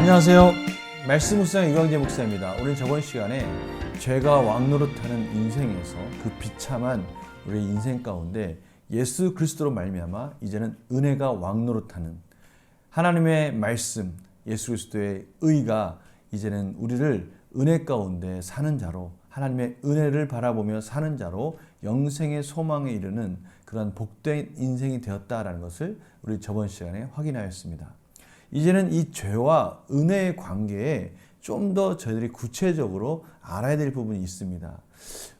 안녕하세요. 말씀 묵상 이광재 목사입니다. 오늘 저번 시간에 죄가 왕노릇하는 인생에서 그 비참한 우리의 인생 가운데 예수 그리스도로 말미암아 이제는 은혜가 왕노릇하는 하나님의 말씀, 예수 그리스도의 의가 이제는 우리를 은혜 가운데 사는 자로, 하나님의 은혜를 바라보며 사는 자로 영생의 소망에 이르는 그런 복된 인생이 되었다라는 것을 우리 저번 시간에 확인하였습니다. 이제는 이 죄와 은혜의 관계에 좀 더 저희들이 구체적으로 알아야 될 부분이 있습니다.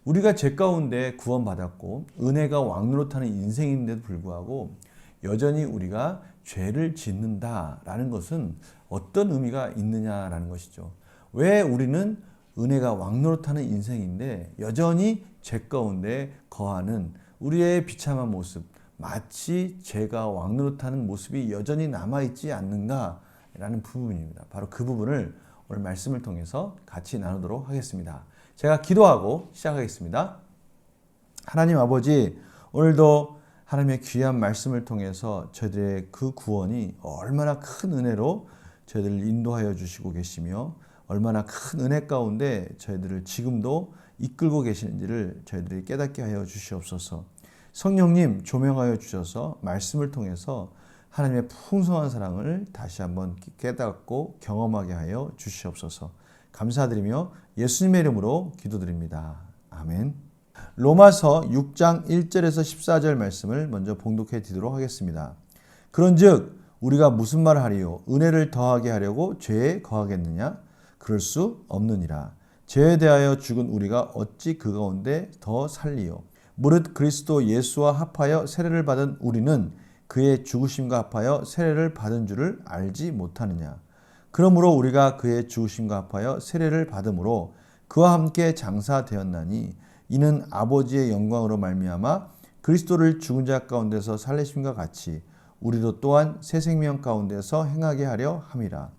우리가 죄 가운데 구원받았고 은혜가 왕노릇하는 인생인데도 불구하고 여전히 우리가 죄를 짓는다라는 것은 어떤 의미가 있느냐라는 것이죠. 왜 우리는 은혜가 왕노릇하는 인생인데 여전히 죄 가운데 거하는 우리의 비참한 모습, 마치 죄가 왕노릇하는 모습이 여전히 남아있지 않는가라는 부분입니다. 바로 그 부분을 오늘 말씀을 통해서 같이 나누도록 하겠습니다. 제가 기도하고 시작하겠습니다. 하나님 아버지, 오늘도 하나님의 귀한 말씀을 통해서 저희들의 그 구원이 얼마나 큰 은혜로 저희들을 인도하여 주시고 계시며 얼마나 큰 은혜 가운데 저희들을 지금도 이끌고 계시는지를 저희들이 깨닫게 하여 주시옵소서. 성령님 조명하여 주셔서 말씀을 통해서 하나님의 풍성한 사랑을 다시 한번 깨닫고 경험하게 하여 주시옵소서. 감사드리며 예수님의 이름으로 기도드립니다. 아멘. 로마서 6장 1절에서 14절 말씀을 먼저 봉독해 드리도록 하겠습니다. 그런즉 우리가 무슨 말을 하리요? 은혜를 더하게 하려고 죄에 거하겠느냐? 그럴 수 없느니라. 죄에 대하여 죽은 우리가 어찌 그 가운데 더 살리요? 무릇 그리스도 예수와 합하여 세례를 받은 우리는 그의 죽으심과 합하여 세례를 받은 줄을 알지 못하느냐. 그러므로 우리가 그의 죽으심과 합하여 세례를 받음으로 그와 함께 장사되었나니 이는 아버지의 영광으로 말미암아 그리스도를 죽은 자 가운데서 살리심과 같이 우리도 또한 새 생명 가운데서 행하게 하려 함이라.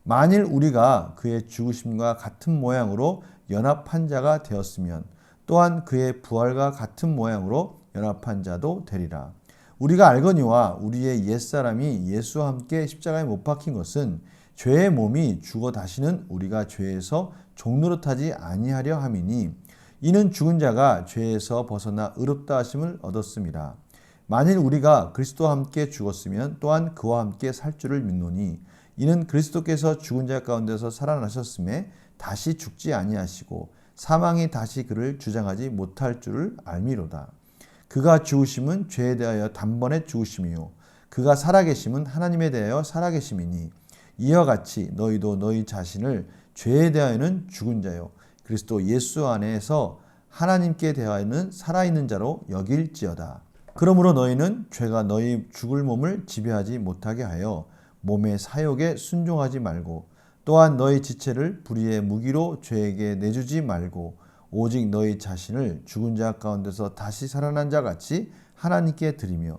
만일 우리가 그의 죽으심과 같은 모양으로 연합한 자가 되었으면 또한 그의 부활과 같은 모양으로 연합한 자도 되리라. 우리가 알거니와 우리의 옛사람이 예수와 함께 십자가에 못 박힌 것은 죄의 몸이 죽어 다시는 우리가 죄에서 종노릇하지 아니하려 함이니 이는 죽은 자가 죄에서 벗어나 의롭다 하심을 얻었음이라. 만일 우리가 그리스도와 함께 죽었으면 또한 그와 함께 살 줄을 믿노니 이는 그리스도께서 죽은 자 가운데서 살아나셨음에 다시 죽지 아니하시고 사망이 다시 그를 주장하지 못할 줄을 알미로다. 그가 죽으심은 죄에 대하여 단번에 죽으심이요 그가 살아계심은 하나님에 대하여 살아계심이니 이와 같이 너희도 너희 자신을 죄에 대하여는 죽은 자요 그리스도 예수 안에서 하나님께 대하여는 살아있는 자로 여길지어다. 그러므로 너희는 죄가 너희 죽을 몸을 지배하지 못하게 하여 몸의 사욕에 순종하지 말고 또한 너희 지체를 불의의 무기로 죄에게 내주지 말고 오직 너희 자신을 죽은 자 가운데서 다시 살아난 자 같이 하나님께 드리며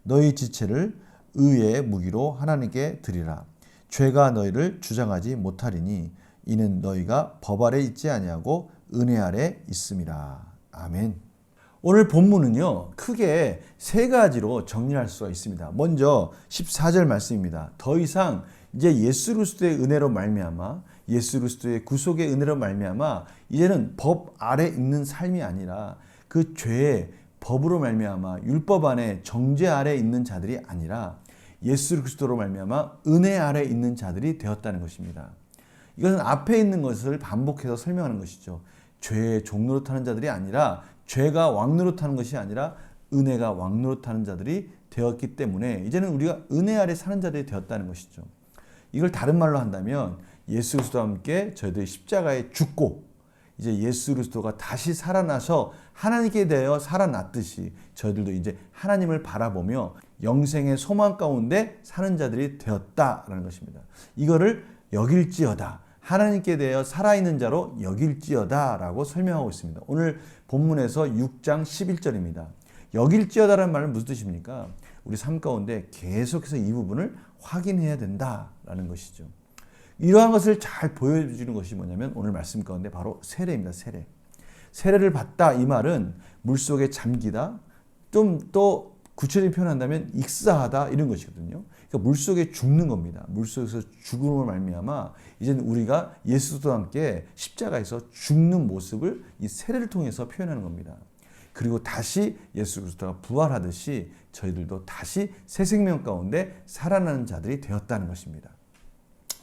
너희 지체를 의의 무기로 하나님께 드리라. 죄가 너희를 주장하지 못하리니 이는 너희가 법 아래 있지 아니하고 은혜 아래 있음이라. 아멘. 오늘 본문은요, 크게 세 가지로 정리할 수가 있습니다. 먼저 14절 말씀입니다. 더 이상 이제 예수 그리스도의 은혜로 말미암아 예수 그리스도의 구속의 은혜로 말미암아 이제는 법 아래 있는 삶이 아니라 그 죄의 법으로 말미암아 율법 안에 정죄 아래 있는 자들이 아니라 예수 그리스도로 말미암아 은혜 아래 있는 자들이 되었다는 것입니다. 이것은 앞에 있는 것을 반복해서 설명하는 것이죠. 죄의 종노릇하는 자들이 아니라 죄가 왕노릇하는 것이 아니라 은혜가 왕노릇하는 자들이 되었기 때문에 이제는 우리가 은혜 아래 사는 자들이 되었다는 것이죠. 이걸 다른 말로 한다면 예수 그리스도와 함께 저희들이 십자가에 죽고 이제 예수 그리스도가 다시 살아나서 하나님께 대하여 살아났듯이 저희들도 이제 하나님을 바라보며 영생의 소망 가운데 사는 자들이 되었다라는 것입니다. 이거를 여길지어다. 하나님께 대하여 살아있는 자로 여길지어다라고 설명하고 있습니다. 오늘 본문에서 6장 11절입니다. 여길지어다라는 말은 무슨 뜻입니까? 우리 삶 가운데 계속해서 이 부분을 확인해야 된다라는 것이죠. 이러한 것을 잘 보여주는 것이 뭐냐면 오늘 말씀 가운데 바로 세례입니다. 세례를 받다 이 말은 물속에 잠기다 좀 또 구체적으로 표현한다면 익사하다 이런 것이거든요. 그러니까 물속에 죽는 겁니다. 물속에서 죽음을 말미암아 이제는 우리가 예수와 함께 십자가에서 죽는 모습을 이 세례를 통해서 표현하는 겁니다. 그리고 다시 예수 그리스도가 부활하듯이 저희들도 다시 새 생명 가운데 살아나는 자들이 되었다는 것입니다.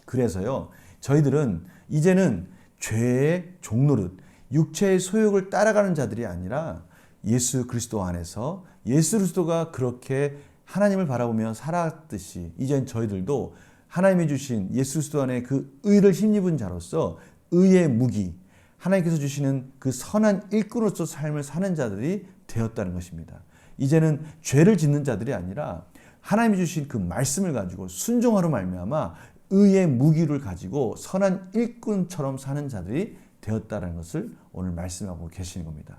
그래서요, 저희들은 이제는 죄의 종노릇, 육체의 소욕을 따라가는 자들이 아니라 예수 그리스도 안에서 예수 그리스도가 그렇게 하나님을 바라보며 살았듯이 이젠 저희들도 하나님이 주신 예수 그리스도 안에 그 의를 힘입은 자로서 의의 무기, 하나님께서 주시는 그 선한 일꾼으로서 삶을 사는 자들이 되었다는 것입니다. 이제는 죄를 짓는 자들이 아니라 하나님이 주신 그 말씀을 가지고 순종하로 말미암아 의의 무기를 가지고 선한 일꾼처럼 사는 자들이 되었다는 것을 오늘 말씀하고 계시는 겁니다.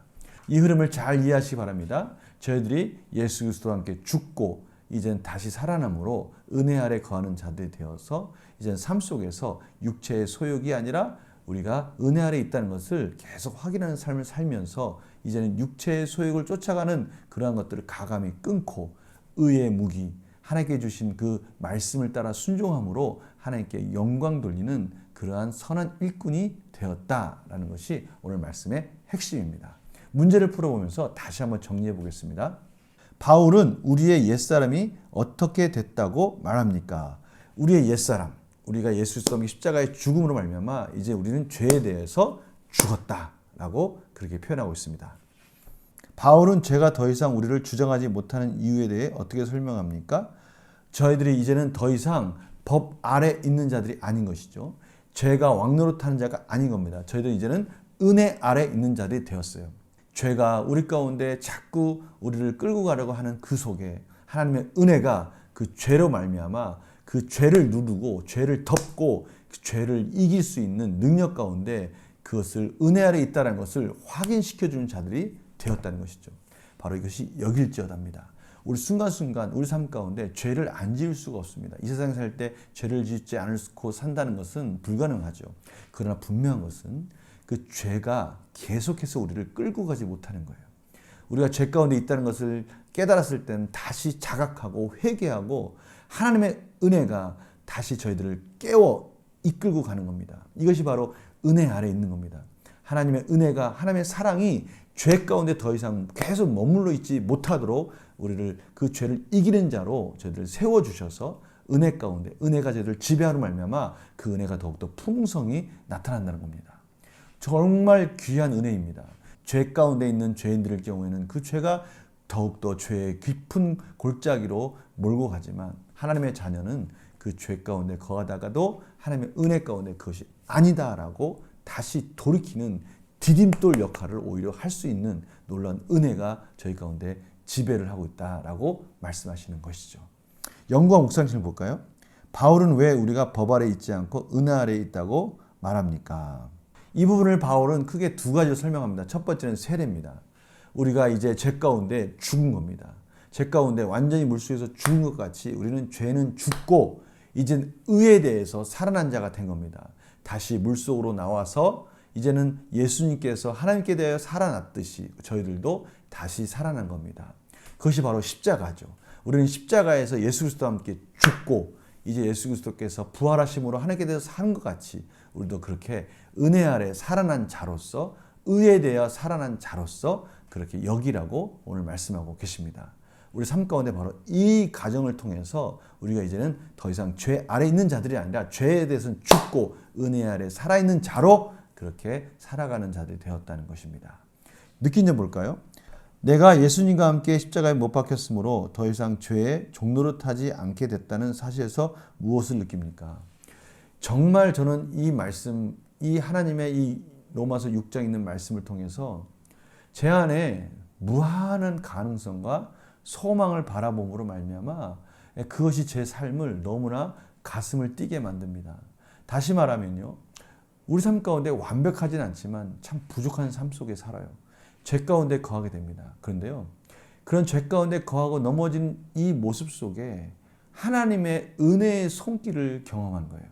이 흐름을 잘 이해하시기 바랍니다. 저희들이 예수 그리스도와 함께 죽고 이젠 다시 살아남으로 은혜 아래 거하는 자들이 되어서 이젠 삶 속에서 육체의 소욕이 아니라 우리가 은혜 아래 있다는 것을 계속 확인하는 삶을 살면서 이제는 육체의 소욕을 쫓아가는 그러한 것들을 가감히 끊고 의의 무기, 하나님께 주신 그 말씀을 따라 순종함으로 하나님께 영광 돌리는 그러한 선한 일꾼이 되었다라는 것이 오늘 말씀의 핵심입니다. 문제를 풀어보면서 다시 한번 정리해 보겠습니다. 바울은 우리의 옛사람이 어떻게 됐다고 말합니까? 우리의 옛사람, 우리가 예수 그리스도의 십자가의 죽음으로 말미암아 이제 우리는 죄에 대해서 죽었다라고 그렇게 표현하고 있습니다. 바울은 죄가 더 이상 우리를 주장하지 못하는 이유에 대해 어떻게 설명합니까? 저희들이 이제는 더 이상 법 아래 있는 자들이 아닌 것이죠. 죄가 왕노릇하는 자가 아닌 겁니다. 저희들은 이제는 은혜 아래 있는 자들이 되었어요. 죄가 우리 가운데 자꾸 우리를 끌고 가려고 하는 그 속에 하나님의 은혜가 그 죄로 말미암아 그 죄를 누르고 죄를 덮고 그 죄를 이길 수 있는 능력 가운데 그것을 은혜 아래 있다는 것을 확인시켜주는 자들이 되었다는 것이죠. 바로 이것이 여길지어다입니다. 우리 순간순간 우리 삶 가운데 죄를 안 지을 수가 없습니다. 이 세상에 살 때 죄를 짓지 않고 산다는 것은 불가능하죠. 그러나 분명한 것은 그 죄가 계속해서 우리를 끌고 가지 못하는 거예요. 우리가 죄 가운데 있다는 것을 깨달았을 때는 다시 자각하고 회개하고 하나님의 은혜가 다시 저희들을 깨워 이끌고 가는 겁니다. 이것이 바로 은혜 아래 있는 겁니다. 하나님의 은혜가, 하나님의 사랑이 죄 가운데 더 이상 계속 머물러 있지 못하도록 우리를 그 죄를 이기는 자로 저희들을 세워주셔서 은혜 가운데, 은혜가 저희들을 지배하는 말미암아 그 은혜가 더욱더 풍성히 나타난다는 겁니다. 정말 귀한 은혜입니다. 죄 가운데 있는 죄인들의 경우에는 그 죄가 더욱더 죄의 깊은 골짜기로 몰고 가지만 하나님의 자녀는 그 죄 가운데 거하다가도 하나님의 은혜 가운데 그것이 아니다라고 다시 돌이키는 디딤돌 역할을 오히려 할 수 있는 놀라운 은혜가 저희 가운데 지배를 하고 있다라고 말씀하시는 것이죠. 영과 묵상심을 볼까요? 바울은 왜 우리가 법 아래 있지 않고 은혜 아래 있다고 말합니까? 이 부분을 바울은 크게 두 가지로 설명합니다. 첫 번째는 세례입니다. 우리가 이제 죄 가운데 죽은 겁니다. 죄 가운데 완전히 물속에서 죽은 것 같이 우리는 죄는 죽고 이젠 의에 대해서 살아난 자가 된 겁니다. 다시 물속으로 나와서 이제는 예수님께서 하나님께 대하여 살아났듯이 저희들도 다시 살아난 겁니다. 그것이 바로 십자가죠. 우리는 십자가에서 예수 그리스도와 함께 죽고 이제 예수 그리스도께서 부활하심으로 하나님께 대해서 사는 것 같이 우리도 그렇게 은혜 아래 살아난 자로서 의에 대하여 살아난 자로서 그렇게 여기라고 오늘 말씀하고 계십니다. 우리 삶 가운데 바로 이 과정을 통해서 우리가 이제는 더 이상 죄 아래 있는 자들이 아니라 죄에 대해서는 죽고 은혜 아래 살아있는 자로 그렇게 살아가는 자들이 되었다는 것입니다. 느낀 점 볼까요? 내가 예수님과 함께 십자가에 못 박혔으므로 더 이상 죄의 종노릇하지 않게 됐다는 사실에서 무엇을 느낍니까? 정말 저는 이 말씀, 이 하나님의 이 로마서 6장에 있는 말씀을 통해서 제 안에 무한한 가능성과 소망을 바라봄으로 말미암아 그것이 제 삶을 너무나 가슴을 뛰게 만듭니다. 다시 말하면요, 우리 삶 가운데 완벽하진 않지만 참 부족한 삶 속에 살아요. 죄 가운데 거하게 됩니다. 그런데요, 그런 죄 가운데 거하고 넘어진 이 모습 속에 하나님의 은혜의 손길을 경험한 거예요.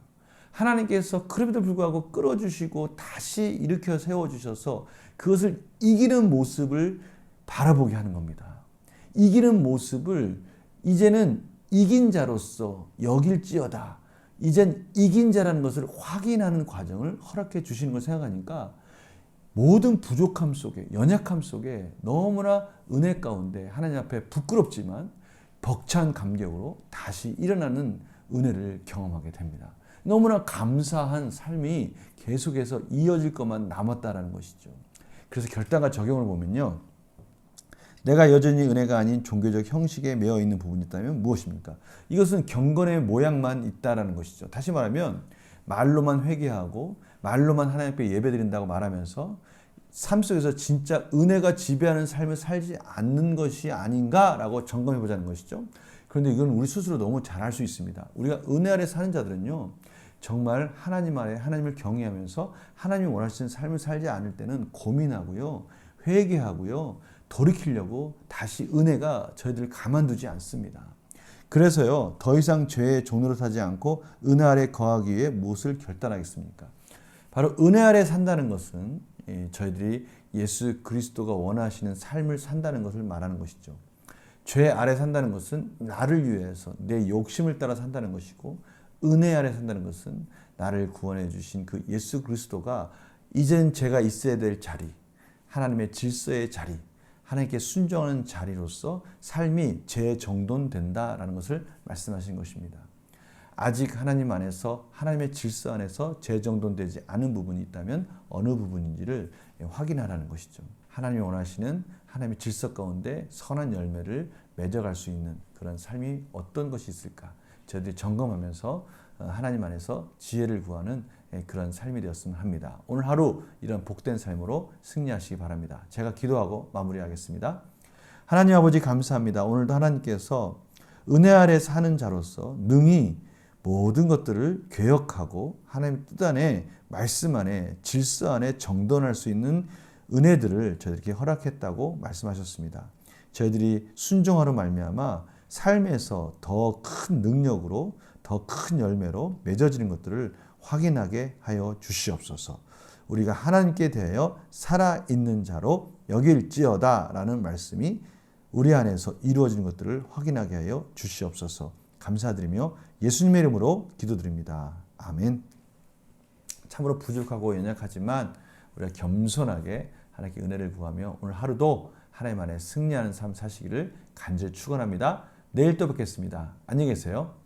하나님께서 그럼에도 불구하고 끌어주시고 다시 일으켜 세워주셔서 그것을 이기는 모습을 바라보게 하는 겁니다. 이기는 모습을 이제는 이긴 자로서 여길지어다. 이젠 이긴 자라는 것을 확인하는 과정을 허락해 주시는 걸 생각하니까 모든 부족함 속에, 연약함 속에 너무나 은혜 가운데 하나님 앞에 부끄럽지만 벅찬 감격으로 다시 일어나는 은혜를 경험하게 됩니다. 너무나 감사한 삶이 계속해서 이어질 것만 남았다라는 것이죠. 그래서 결단과 적용을 보면요. 내가 여전히 은혜가 아닌 종교적 형식에 매여 있는 부분이 있다면 무엇입니까? 이것은 경건의 모양만 있다라는 것이죠. 다시 말하면 말로만 회개하고 말로만 하나님 앞에 예배드린다고 말하면서 삶 속에서 진짜 은혜가 지배하는 삶을 살지 않는 것이 아닌가라고 점검해 보자는 것이죠. 그런데 이건 우리 스스로 너무 잘 알 수 있습니다. 우리가 은혜 아래 사는 자들은요. 정말 하나님 아래 하나님을 경외하면서 하나님이 원하시는 삶을 살지 않을 때는 고민하고요. 회개하고요. 돌이키려고 다시 은혜가 저희들을 가만두지 않습니다. 그래서요. 더 이상 죄의 종노릇 하지 않고 은혜 아래 거하기 위해 무엇을 결단하겠습니까? 바로 은혜 아래 산다는 것은 저희들이 예수 그리스도가 원하시는 삶을 산다는 것을 말하는 것이죠. 죄 아래 산다는 것은 나를 위해서 내 욕심을 따라 산다는 것이고 은혜 아래 산다는 것은 나를 구원해 주신 그 예수 그리스도가 이젠 제가 있어야 될 자리, 하나님의 질서의 자리, 하나님께 순종하는 자리로서 삶이 재정돈된다라는 것을 말씀하신 것입니다. 아직 하나님 안에서 하나님의 질서 안에서 재정돈되지 않은 부분이 있다면 어느 부분인지를 확인하라는 것이죠. 하나님이 원하시는 하나님의 질서 가운데 선한 열매를 맺어갈 수 있는 그런 삶이 어떤 것이 있을까? 저희들이 점검하면서 하나님 안에서 지혜를 구하는 그런 삶이 되었으면 합니다. 오늘 하루 이런 복된 삶으로 승리하시기 바랍니다. 제가 기도하고 마무리하겠습니다. 하나님 아버지 감사합니다. 오늘도 하나님께서 은혜 아래 사는 자로서 능히 모든 것들을 개혁하고 하나님 뜻 안에 말씀 안에 질서 안에 정돈할 수 있는 은혜들을 저희들에게 허락했다고 말씀하셨습니다. 저희들이 순종하러 말미암아 삶에서 더 큰 능력으로 더 큰 열매로 맺어지는 것들을 확인하게 하여 주시옵소서. 우리가 하나님께 대하여 살아있는 자로 여길지어다 라는 말씀이 우리 안에서 이루어지는 것들을 확인하게 하여 주시옵소서. 감사드리며 예수님의 이름으로 기도드립니다. 아멘. 참으로 부족하고 연약하지만 우리가 겸손하게 하나님께 은혜를 구하며 오늘 하루도 하나님 안에 승리하는 삶 사시기를 간절히 축원합니다. 내일 또 뵙겠습니다. 안녕히 계세요.